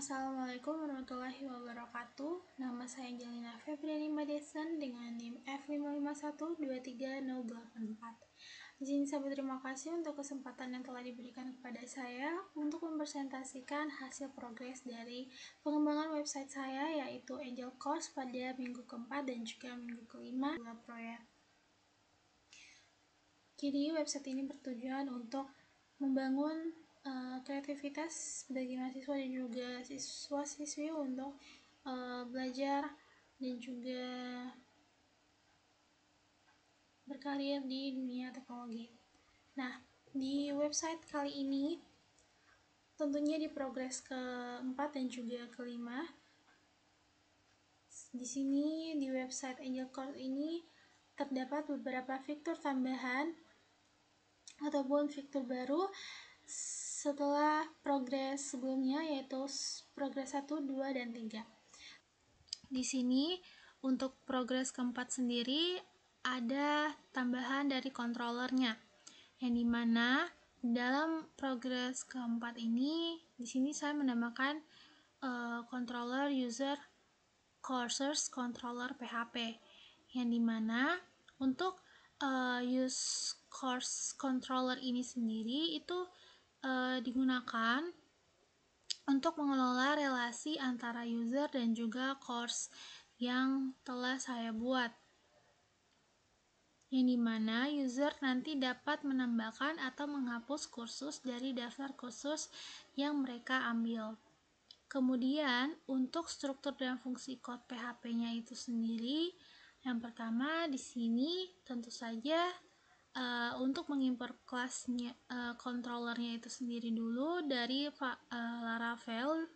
Assalamualaikum warahmatullahi wabarakatuh. Nama saya Angelina Febriani Madison dengan NIM F551230084. Di sini saya berterima kasih untuk kesempatan yang telah diberikan kepada saya untuk mempresentasikan hasil progres dari pengembangan website saya, yaitu Angel Course pada minggu keempat dan juga minggu kelima proyek. Jadi website ini bertujuan untuk membangun kreativitas bagi mahasiswa dan juga siswa-siswi untuk belajar dan juga berkarir di dunia teknologi. Nah, di website kali ini tentunya di progres keempat dan juga kelima. Di sini di website Angel Course ini terdapat beberapa fitur tambahan ataupun fitur baru setelah progres sebelumnya, yaitu progres 1, 2, dan 3. Di sini untuk progres keempat sendiri ada tambahan dari controllernya, yang dimana dalam progres keempat ini di sini saya menambahkan controller user courses controller PHP, yang dimana untuk use course controller ini sendiri itu digunakan untuk mengelola relasi antara user dan juga course yang telah saya buat, yang dimana user nanti dapat menambahkan atau menghapus kursus dari daftar kursus yang mereka ambil. Kemudian untuk struktur dan fungsi code PHP-nya itu sendiri, yang pertama di sini tentu saja untuk mengimport kelasnya controllernya itu sendiri dulu dari Laravel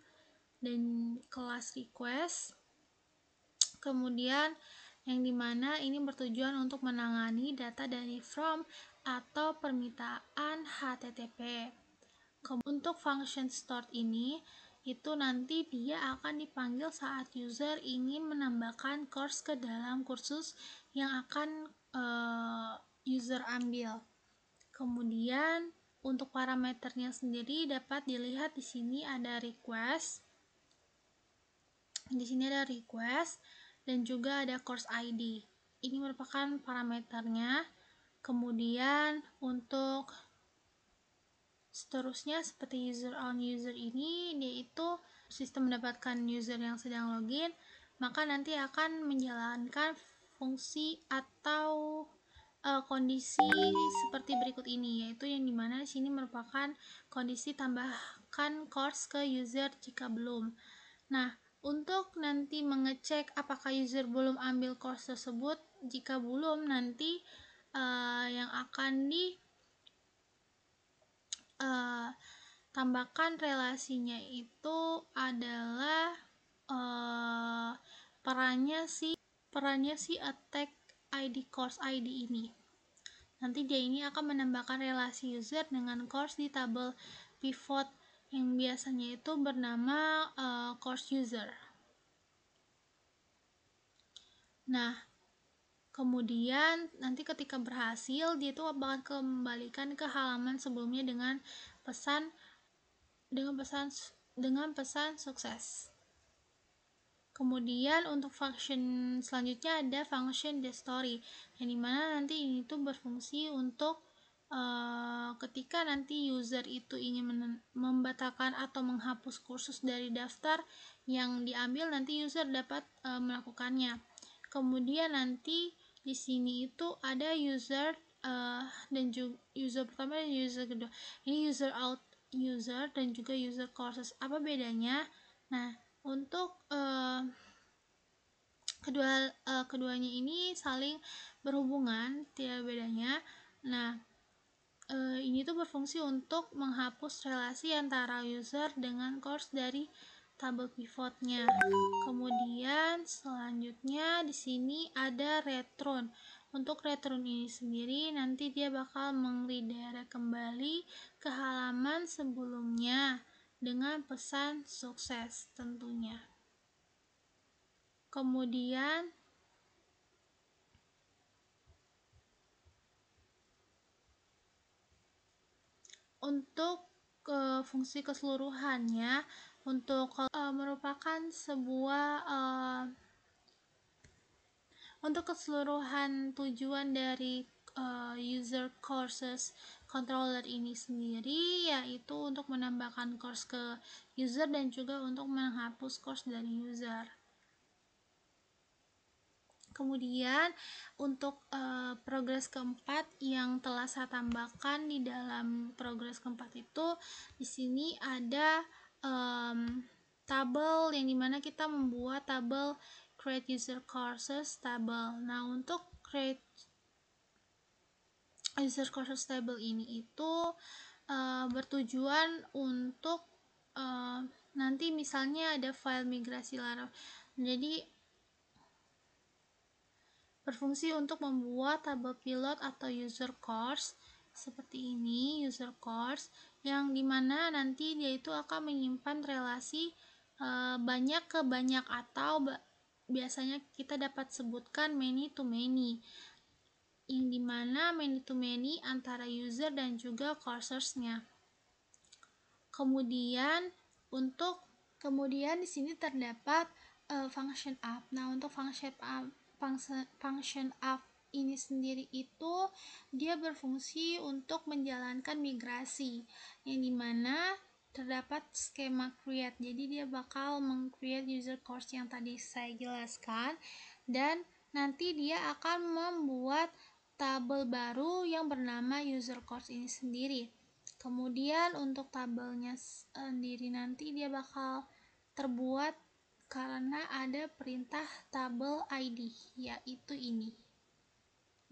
dan kelas request. Kemudian yang dimana ini bertujuan untuk menangani data dari from atau permintaan HTTP. Untuk function start ini itu nanti dia akan dipanggil saat user ingin menambahkan course ke dalam kursus yang akan user ambil. Kemudian untuk parameternya sendiri dapat dilihat di sini ada request. Di sini ada request dan juga ada course ID. Ini merupakan parameternya. Kemudian untuk seterusnya seperti user on user ini, yaitu sistem mendapatkan user yang sedang login, maka nanti akan menjalankan fungsi atau kondisi seperti berikut ini, yaitu yang dimana di sini merupakan kondisi tambahkan course ke user jika belum. Nah, untuk nanti mengecek apakah user belum ambil course tersebut, jika belum nanti yang akan tambahkan relasinya itu adalah perannya si attack ID course ID ini. Nanti dia ini akan menambahkan relasi user dengan course di tabel pivot yang biasanya itu bernama course user. Nah, kemudian nanti ketika berhasil dia itu bakal kembalikan ke halaman sebelumnya dengan pesan sukses. Kemudian untuk function selanjutnya ada function theStory, yang dimana nanti ini tuh berfungsi untuk ketika nanti user itu ingin membatalkan atau menghapus kursus dari daftar yang diambil, nanti user dapat melakukannya. Kemudian nanti di sini itu ada user dan juga user pertama dan user kedua. Ini user out user dan juga user courses. Apa bedanya? Nah, untuk keduanya ini saling berhubungan, tidak bedanya. Nah, ini tuh berfungsi untuk menghapus relasi antara user dengan course dari tabel pivotnya. Kemudian selanjutnya di sini ada return. Untuk return ini sendiri nanti dia bakal meng-redirect kembali ke halaman sebelumnya dengan pesan sukses tentunya. Kemudian untuk fungsi keseluruhannya untuk merupakan sebuah untuk keseluruhan tujuan dari user courses controller ini sendiri, yaitu untuk menambahkan course ke user dan juga untuk menghapus course dari user. Kemudian untuk progres keempat yang telah saya tambahkan di dalam progres keempat itu, di sini ada tabel yang dimana kita membuat tabel create user courses table. Nah, untuk create user courses table ini itu bertujuan untuk nanti misalnya ada file migrasi Laravel, jadi berfungsi untuk membuat tabel pilot atau user course seperti ini, user course yang dimana nanti dia itu akan menyimpan relasi banyak ke banyak atau biasanya kita dapat sebutkan many to many, yang dimana many to many antara user dan juga coursers-nya. Kemudian di sini terdapat function app. Nah, untuk function app ini sendiri itu dia berfungsi untuk menjalankan migrasi, yang dimana terdapat skema create. Jadi dia bakal meng-create user course yang tadi saya jelaskan, dan nanti dia akan membuat tabel baru yang bernama user course ini sendiri. Kemudian untuk tabelnya sendiri nanti dia bakal terbuat karena ada perintah tabel ID, yaitu ini,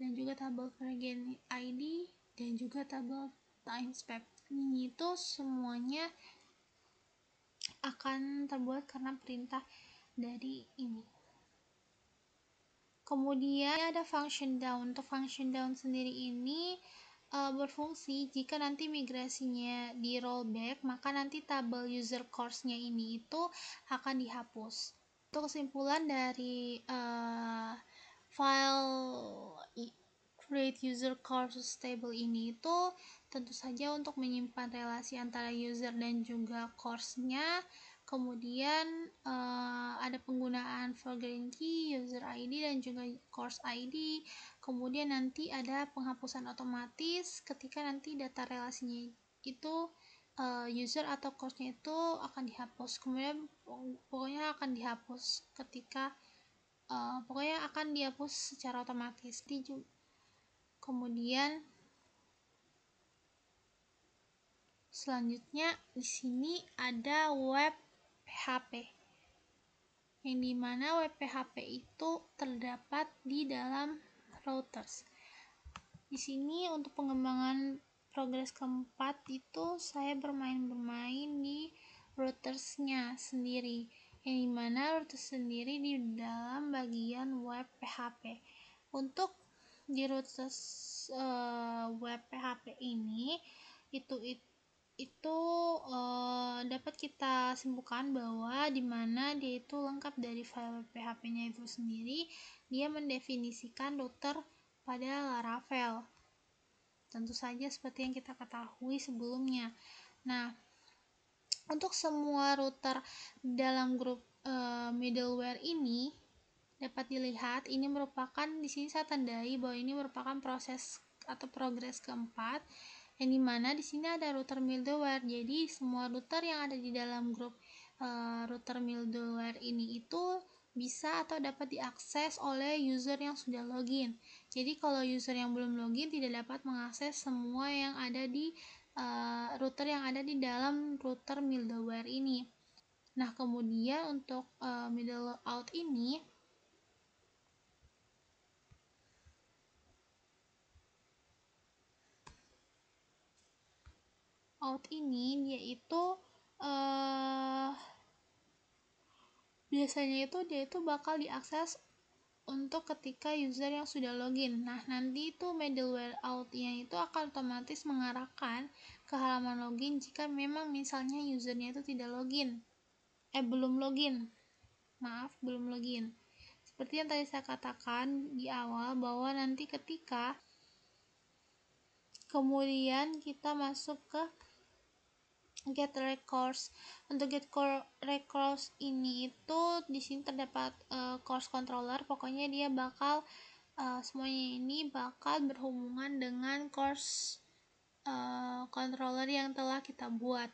dan juga tabel version ID dan juga tabel timestamp. Ini itu semuanya akan terbuat karena perintah dari ini. Kemudian ada function down. Untuk function down sendiri ini berfungsi jika nanti migrasinya di rollback, maka nanti tabel user course-nya ini itu akan dihapus. Untuk kesimpulan dari file create user courses table ini itu tentu saja untuk menyimpan relasi antara user dan juga course-nya. Kemudian ada penggunaan foreign key, user ID dan juga course ID. Kemudian nanti ada penghapusan otomatis ketika nanti data relasinya itu user atau course-nya itu akan dihapus. Kemudian pokoknya akan dihapus ketika pokoknya akan dihapus secara otomatis. Kemudian selanjutnya di sini ada web PHP, yang dimana web PHP itu terdapat di dalam routers. Di sini untuk pengembangan progres keempat itu saya bermain di routersnya sendiri, yang dimana routers sendiri di dalam bagian web PHP. Untuk di routers web PHP ini itu dapat kita simpulkan bahwa dimana dia itu lengkap dari file PHP-nya itu sendiri, dia mendefinisikan router pada Laravel, tentu saja seperti yang kita ketahui sebelumnya. Nah, untuk semua router dalam grup middleware ini dapat dilihat ini merupakan, di sini saya tandai bahwa ini merupakan proses atau progres keempat, yang dimana di sini ada router middleware. Jadi semua router yang ada di dalam grup router middleware ini itu bisa atau dapat diakses oleh user yang sudah login. Jadi kalau user yang belum login tidak dapat mengakses semua yang ada di router yang ada di dalam router middleware ini. Nah, kemudian untuk middle out ini dia itu biasanya dia itu bakal diakses untuk ketika user yang sudah login. Nah, nanti itu middleware out-nya itu akan otomatis mengarahkan ke halaman login jika memang misalnya usernya itu belum login. Seperti yang tadi saya katakan di awal, bahwa nanti ketika kemudian kita masuk ke get records. Untuk get records ini itu di sini terdapat course controller. Pokoknya dia bakal semuanya ini bakal berhubungan dengan course controller yang telah kita buat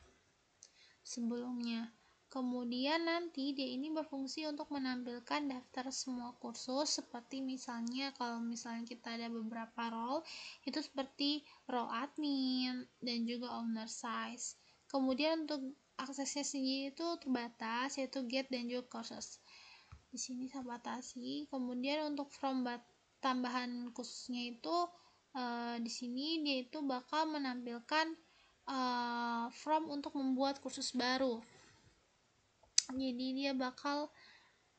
sebelumnya. Kemudian nanti dia ini berfungsi untuk menampilkan daftar semua kursus, seperti misalnya kalau misalnya kita ada beberapa role, itu seperti role admin dan juga owner size. Kemudian untuk aksesnya sendiri itu terbatas, yaitu get dan juga courses. Di sini saya batasi. Kemudian untuk from tambahan khususnya itu di sini dia itu bakal menampilkan from untuk membuat kursus baru. Jadi dia bakal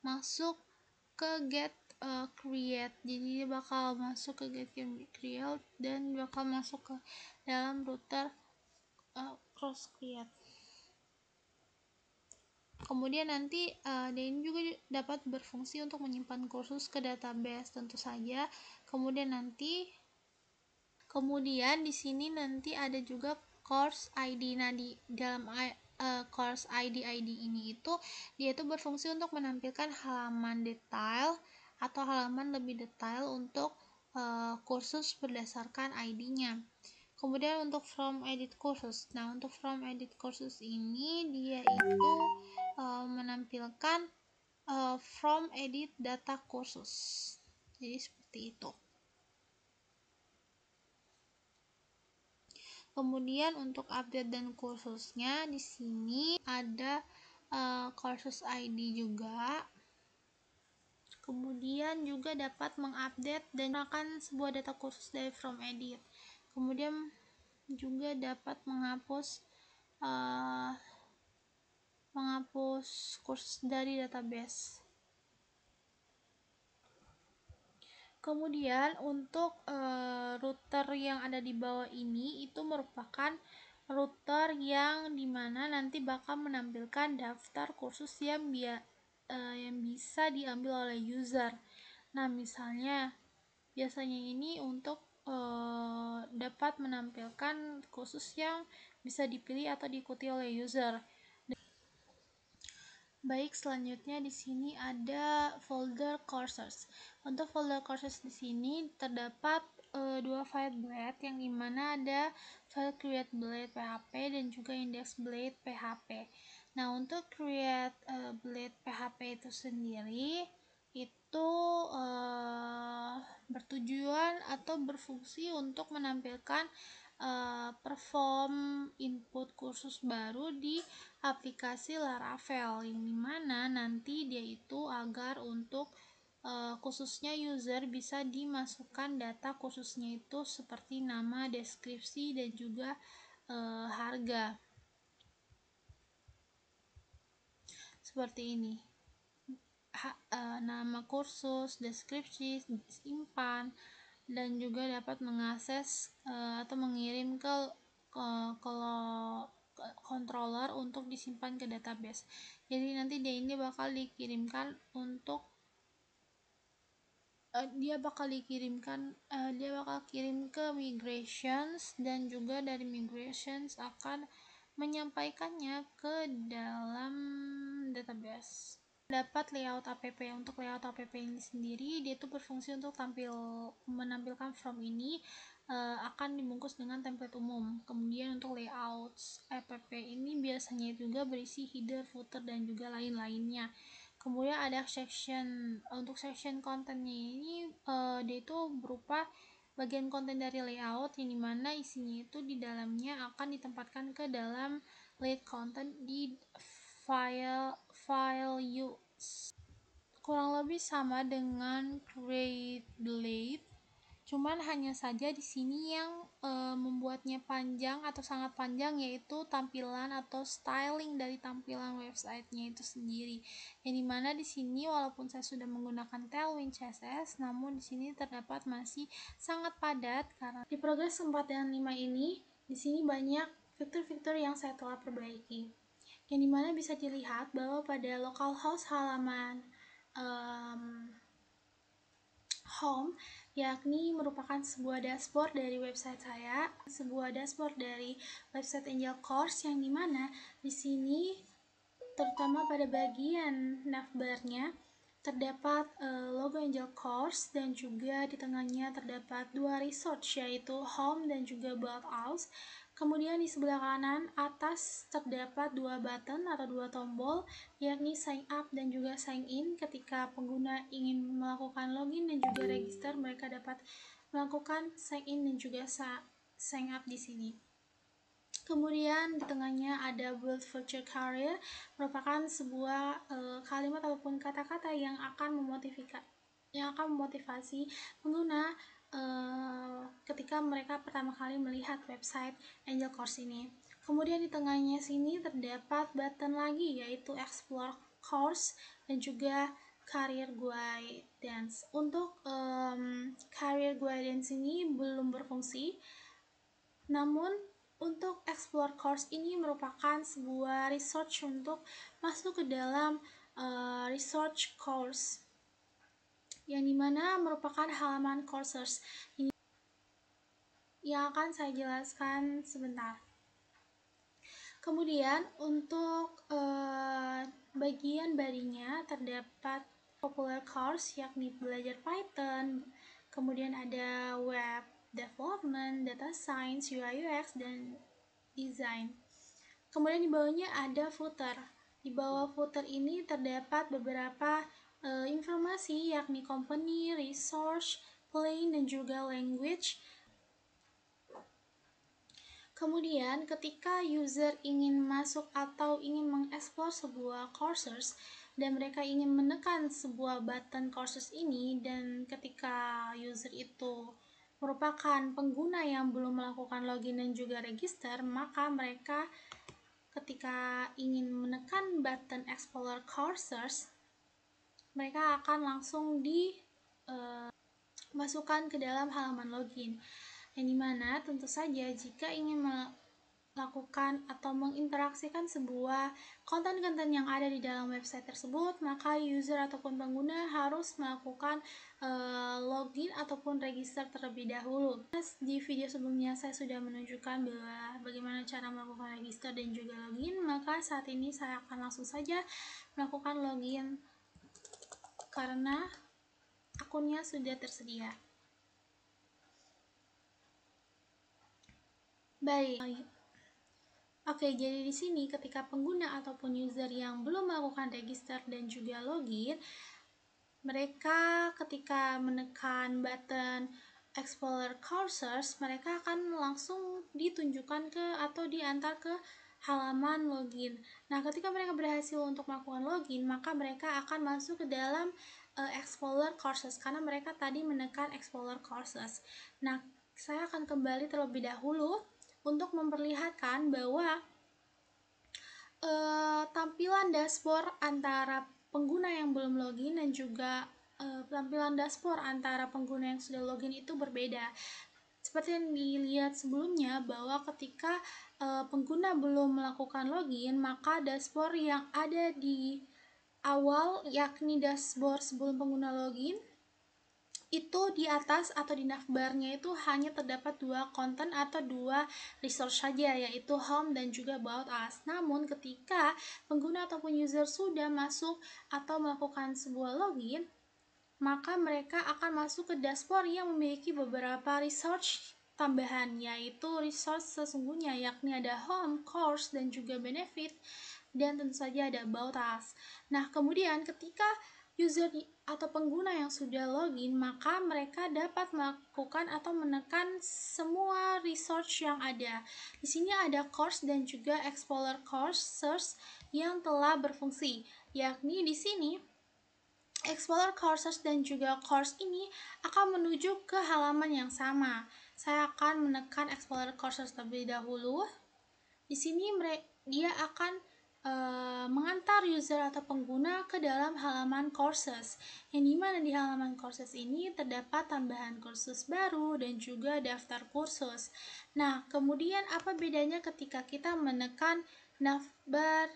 masuk ke get create. Jadi dia bakal masuk ke get create dan bakal masuk ke dalam router cross create. Kemudian nanti dia ini juga dapat berfungsi untuk menyimpan kursus ke database tentu saja. Kemudian di sini nanti ada juga course ID. Nah, di dalam course ID ini itu dia itu berfungsi untuk menampilkan halaman detail atau halaman lebih detail untuk kursus berdasarkan ID-nya. Kemudian untuk from edit courses. Nah, untuk from edit courses ini dia itu menampilkan from edit data kursus. Jadi seperti itu. Kemudian untuk update dan kursusnya di sini ada kursus ID juga. Kemudian juga dapat mengupdate dan menggunakan sebuah data kursus dari from edit. Kemudian juga dapat menghapus kursus dari database. Kemudian untuk router yang ada di bawah ini itu merupakan router yang dimana nanti bakal menampilkan daftar kursus yang bisa diambil oleh user. Nah, misalnya biasanya ini untuk dapat menampilkan kursus yang bisa dipilih atau diikuti oleh user. Baik, selanjutnya di sini ada folder courses. Untuk folder courses di sini terdapat dua file blade, yang dimana ada file create blade PHP dan juga index blade PHP. Nah, untuk create blade PHP itu sendiri itu bertujuan atau berfungsi untuk menampilkan perform input kursus baru di aplikasi Laravel, yang dimana nanti dia itu agar untuk khususnya user bisa dimasukkan data khususnya itu seperti nama, deskripsi, dan juga harga. Seperti ini. Nama kursus, deskripsi, simpan, dan juga dapat mengakses atau mengirim ke controller untuk disimpan ke database. Jadi nanti dia ini bakal dikirimkan untuk dia bakal kirim ke migrations, dan juga dari migrations akan menyampaikannya ke dalam database. Dapat layout app. Untuk layout app ini sendiri dia itu berfungsi untuk menampilkan from ini akan dibungkus dengan template umum. Kemudian untuk layouts app ini biasanya juga berisi header, footer, dan juga lain-lainnya. Kemudian ada section. Untuk section kontennya ini dia itu berupa bagian konten dari layout, yang dimana isinya itu di dalamnya akan ditempatkan ke dalam layout content di file use. Kurang lebih sama dengan create blade, cuman hanya saja di sini yang membuatnya panjang atau sangat panjang yaitu tampilan atau styling dari tampilan websitenya itu sendiri. Yang dimana di sini walaupun saya sudah menggunakan Tailwind CSS, namun di sini terdapat masih sangat padat karena di progres 4 dan 5 ini di sini banyak fitur-fitur yang saya telah perbaiki. Yang dimana bisa dilihat bahwa pada localhost halaman home, yakni merupakan sebuah dashboard dari website saya, sebuah dashboard dari website Angel Course, yang dimana di sini terutama pada bagian navbarnya terdapat logo Angel Course, dan juga di tengahnya terdapat dua resource, yaitu home dan juga about us. Kemudian di sebelah kanan atas terdapat dua button atau dua tombol, yakni sign up dan juga sign in. Ketika pengguna ingin melakukan login dan juga register, mereka dapat melakukan sign in dan juga sign up di sini. Kemudian di tengahnya ada build future career, merupakan sebuah kalimat ataupun kata-kata yang akan memotivasi pengguna ketika mereka pertama kali melihat website Angel Course ini. Kemudian di tengahnya sini terdapat button lagi, yaitu explore course dan juga career guidance. Untuk career guidance ini belum berfungsi, namun untuk explore course ini merupakan sebuah research untuk masuk ke dalam research course, yang dimana merupakan halaman courses yang akan saya jelaskan sebentar. Kemudian untuk bagian bodinya terdapat popular course, yakni belajar Python, kemudian ada web development, data science, UI UX, dan design. Kemudian di bawahnya ada footer. Di bawah footer ini terdapat beberapa informasi, yakni company, resource, plane, dan juga language. Kemudian ketika user ingin masuk atau ingin mengeksplor sebuah courses dan mereka ingin menekan sebuah button courses ini, dan ketika user itu merupakan pengguna yang belum melakukan login dan juga register, maka mereka ketika ingin menekan button explore courses, mereka akan langsung masukkan ke dalam halaman login, yang dimana tentu saja jika ingin melakukan atau menginteraksikan sebuah konten-konten yang ada di dalam website tersebut, maka user ataupun pengguna harus melakukan login ataupun register terlebih dahulu. Di video sebelumnya saya sudah menunjukkan bahwa bagaimana cara melakukan register dan juga login, maka saat ini saya akan langsung saja melakukan login karena akunnya sudah tersedia. Baik. Oke, jadi di sini ketika pengguna ataupun user yang belum melakukan register dan juga login, mereka ketika menekan button Explorer Courses, mereka akan langsung ditunjukkan ke atau diantar ke halaman login. Nah, ketika mereka berhasil untuk melakukan login, maka mereka akan masuk ke dalam Explorer Courses karena mereka tadi menekan Explorer Courses. Nah, saya akan kembali terlebih dahulu untuk memperlihatkan bahwa tampilan dashboard antara pengguna yang belum login dan juga tampilan dashboard antara pengguna yang sudah login itu berbeda. Seperti yang dilihat sebelumnya, bahwa ketika pengguna belum melakukan login, maka dashboard yang ada di awal, yakni dashboard sebelum pengguna login, itu di atas atau di navbarnya itu hanya terdapat dua konten atau dua resource saja, yaitu home dan juga about us. Namun ketika pengguna ataupun user sudah masuk atau melakukan sebuah login, maka mereka akan masuk ke dashboard yang memiliki beberapa resource tambahan, yaitu resource sesungguhnya, yakni ada home, course, dan juga benefit, dan tentu saja ada about us. Nah, kemudian ketika user atau pengguna yang sudah login, maka mereka dapat melakukan atau menekan semua resource yang ada. Di sini ada course dan juga explorer courses yang telah berfungsi, yakni di sini Explorer Courses dan juga course ini akan menuju ke halaman yang sama. Saya akan menekan Explorer Courses terlebih dahulu. Di sini dia akan mengantar user atau pengguna ke dalam halaman courses, yang dimana di halaman courses ini terdapat tambahan kursus baru dan juga daftar kursus. Nah, kemudian apa bedanya ketika kita menekan navbar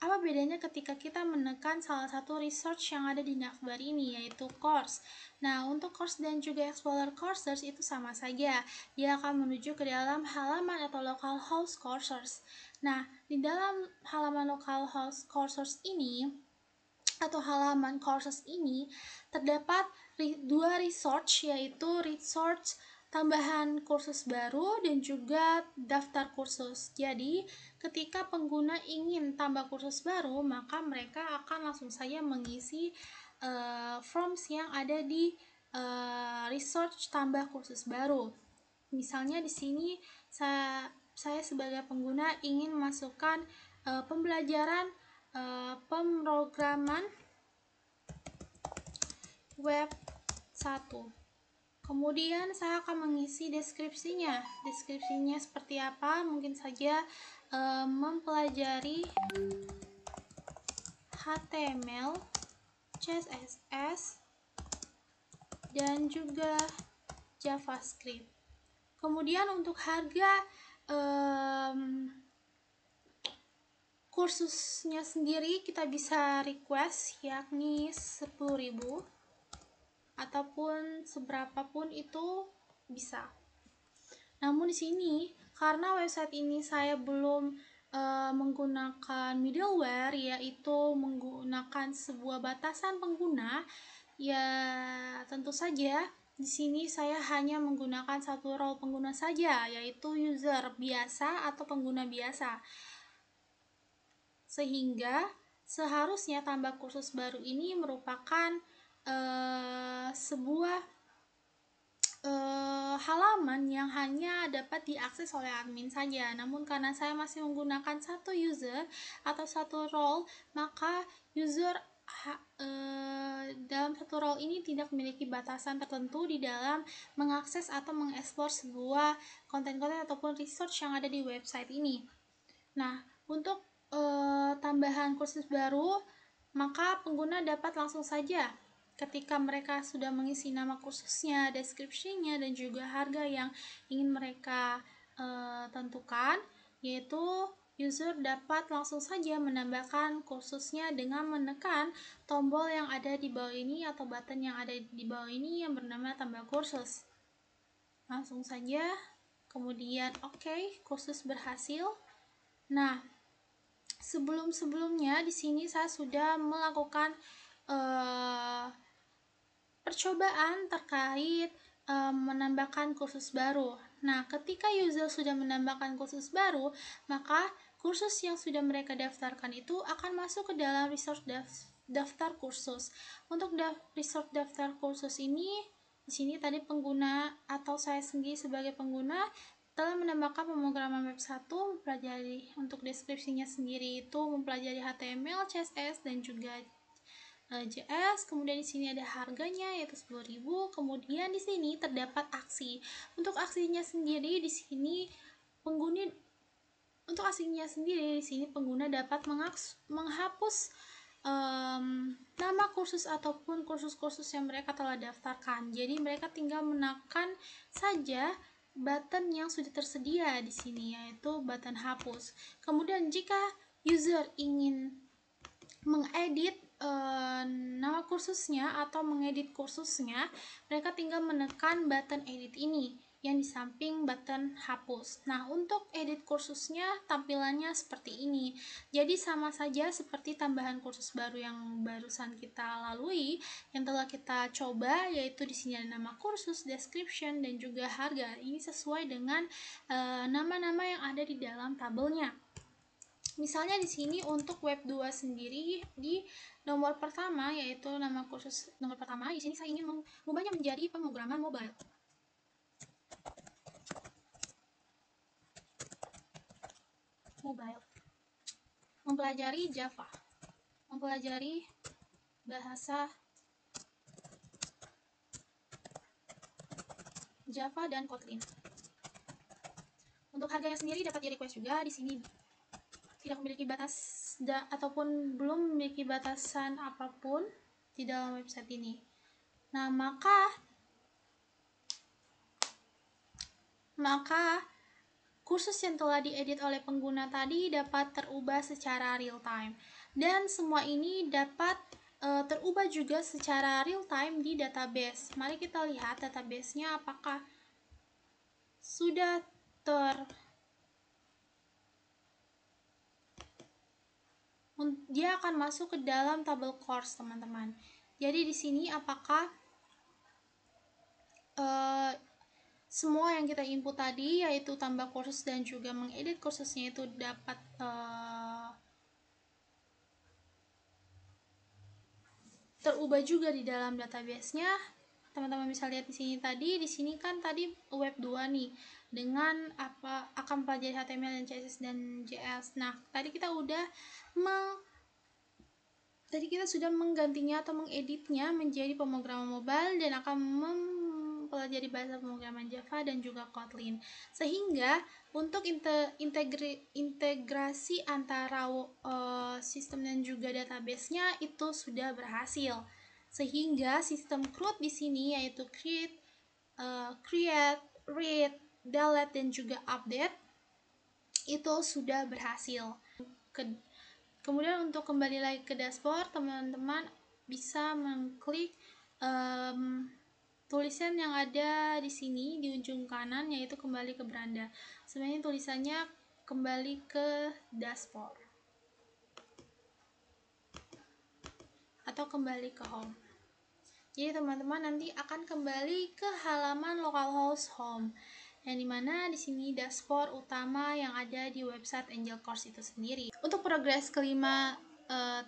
apa bedanya ketika kita menekan salah satu research yang ada di navbar ini, yaitu course. Nah, untuk course dan juga Explorer Courses itu sama saja. Dia akan menuju ke dalam halaman atau localhost courses. Nah, di dalam halaman localhost courses ini, atau halaman courses ini, terdapat dua research, yaitu research tambahan kursus baru dan juga daftar kursus. Jadi, ketika pengguna ingin tambah kursus baru, maka mereka akan langsung saja mengisi forms yang ada di research tambah kursus baru. Misalnya di sini saya sebagai pengguna ingin memasukkan pembelajaran pemrograman web 1. Kemudian saya akan mengisi deskripsinya. Deskripsinya seperti apa? Mungkin saja mempelajari HTML, CSS, dan juga JavaScript. Kemudian untuk harga kursusnya sendiri kita bisa request, yakni 10.000 ataupun seberapapun itu bisa. Namun di sini karena website ini saya belum menggunakan middleware, yaitu menggunakan sebuah batasan pengguna, ya tentu saja di sini saya hanya menggunakan satu role pengguna saja, yaitu user biasa atau pengguna biasa. Sehingga seharusnya tambah kursus baru ini merupakan sebuah halaman yang hanya dapat diakses oleh admin saja. Namun karena saya masih menggunakan satu user atau satu role, maka user dalam satu role ini tidak memiliki batasan tertentu di dalam mengakses atau mengekspor sebuah konten-konten ataupun research yang ada di website ini. Nah, untuk tambahan kursus baru, maka pengguna dapat langsung saja ketika mereka sudah mengisi nama kursusnya, deskripsinya, dan juga harga yang ingin mereka tentukan, yaitu user dapat langsung saja menambahkan kursusnya dengan menekan tombol yang ada di bawah ini atau button yang ada di bawah ini yang bernama tambah kursus. Langsung saja, kemudian oke, kursus berhasil. Nah, sebelumnya di sini saya sudah melakukan percobaan terkait menambahkan kursus baru. Nah, ketika user sudah menambahkan kursus baru, maka kursus yang sudah mereka daftarkan itu akan masuk ke dalam resource daftar kursus. Untuk resource daftar kursus ini, di sini tadi pengguna atau saya sendiri sebagai pengguna telah menambahkan pemrograman web 1, mempelajari untuk deskripsinya sendiri itu mempelajari HTML, CSS, dan juga JS. Kemudian di sini ada harganya yaitu 10.000. Kemudian di sini terdapat aksi. Untuk aksinya sendiri di sini pengguna dapat menghapus nama kursus ataupun kursus-kursus yang mereka telah daftarkan. Jadi mereka tinggal menekan saja button yang sudah tersedia di sini, yaitu button hapus. Kemudian jika user ingin mengedit nama kursusnya atau mengedit kursusnya, mereka tinggal menekan button edit ini yang di samping button hapus. Nah, untuk edit kursusnya tampilannya seperti ini. Jadi sama saja seperti tambahan kursus baru yang barusan kita lalui, yang telah kita coba, yaitu di sini ada nama kursus, description, dan juga harga. Ini sesuai dengan nama-nama yang ada di dalam tabelnya. Misalnya di sini untuk web 2 sendiri di nomor pertama, yaitu nama kursus nomor pertama, di sini saya ingin mengubahnya menjadi pemrograman mobile. Mempelajari Java. Mempelajari bahasa Java dan Kotlin. Untuk harganya sendiri dapat di request juga. Di sini tidak memiliki batas ataupun belum memiliki batasan apapun di dalam website ini. Nah, maka kursus yang telah diedit oleh pengguna tadi dapat terubah secara real time. Dan semua ini dapat terubah juga secara real time di database. Mari kita lihat databasenya apakah sudah dia akan masuk ke dalam tabel course, teman-teman. Jadi di sini apakah semua yang kita input tadi, yaitu tambah kursus dan juga mengedit kursusnya, itu dapat terubah juga di dalam database-nya. Teman-teman bisa lihat di sini tadi, di sini kan tadi web 2 nih dengan apa akan pelajari HTML dan CSS dan JS. Nah, tadi kita sudah menggantinya atau mengeditnya menjadi pemrograman mobile dan akan mempelajari bahasa pemrograman Java dan juga Kotlin. Sehingga untuk integrasi antara sistem dan juga database-nya itu sudah berhasil. Sehingga sistem CRUD di sini yaitu create, read, delete dan juga update itu sudah berhasil. Kemudian untuk kembali lagi ke dashboard, teman-teman bisa mengklik tulisan yang ada di sini di ujung kanan, yaitu kembali ke beranda. Sebenarnya tulisannya kembali ke dashboard atau kembali ke home. Jadi teman-teman nanti akan kembali ke halaman localhost home, yang dimana di sini dashboard utama yang ada di website Angel Course itu sendiri. Untuk progres kelima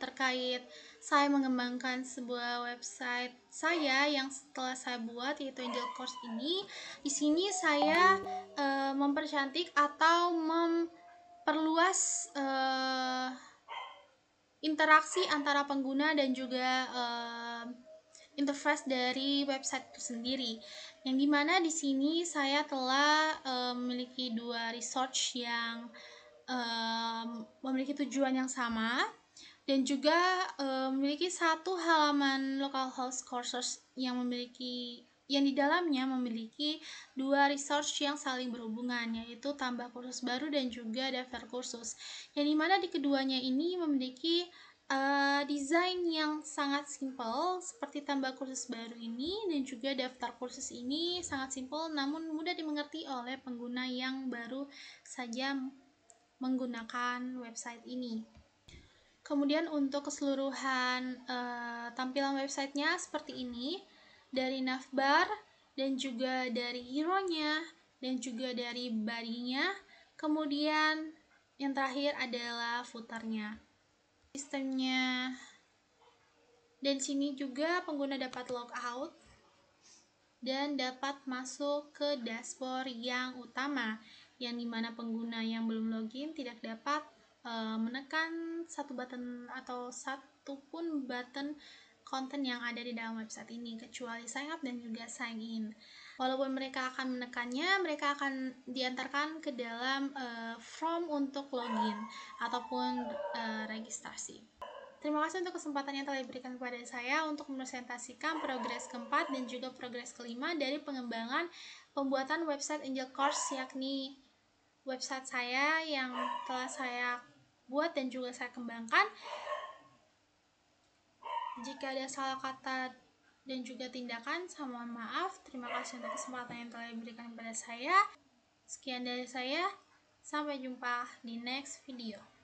terkait saya mengembangkan sebuah website saya yang setelah saya buat, yaitu Angel Course ini. Di sini saya mempercantik atau memperluas interaksi antara pengguna dan juga interface dari website itu sendiri, yang dimana di sini saya telah memiliki dua research yang memiliki tujuan yang sama dan juga memiliki satu halaman localhost courses yang di dalamnya memiliki dua research yang saling berhubungan, yaitu tambah kursus baru dan juga daftar kursus, yang dimana di keduanya ini memiliki desain yang sangat simple seperti tambah kursus baru ini dan juga daftar kursus ini sangat simple namun mudah dimengerti oleh pengguna yang baru saja menggunakan website ini. Kemudian untuk keseluruhan tampilan websitenya seperti ini, dari navbar dan juga dari hero-nya dan juga dari body-nya. Kemudian yang terakhir adalah footer-nya. Sistemnya, dan sini juga pengguna dapat log out dan dapat masuk ke dashboard yang utama, yang dimana pengguna yang belum login tidak dapat menekan satu button atau satupun button konten yang ada di dalam website ini, kecuali sign up dan juga sign in. Walaupun mereka akan menekannya, mereka akan diantarkan ke dalam form untuk login ataupun registrasi. Terima kasih untuk kesempatan yang telah diberikan kepada saya untuk mempresentasikan progres keempat dan juga progres kelima dari pengembangan pembuatan website Angel Course, yakni website saya yang telah saya buat dan juga saya kembangkan. Jika ada salah kata dan juga tindakan, saya mohon maaf. Terima kasih untuk kesempatan yang telah diberikan kepada saya. Sekian dari saya, sampai jumpa di next video.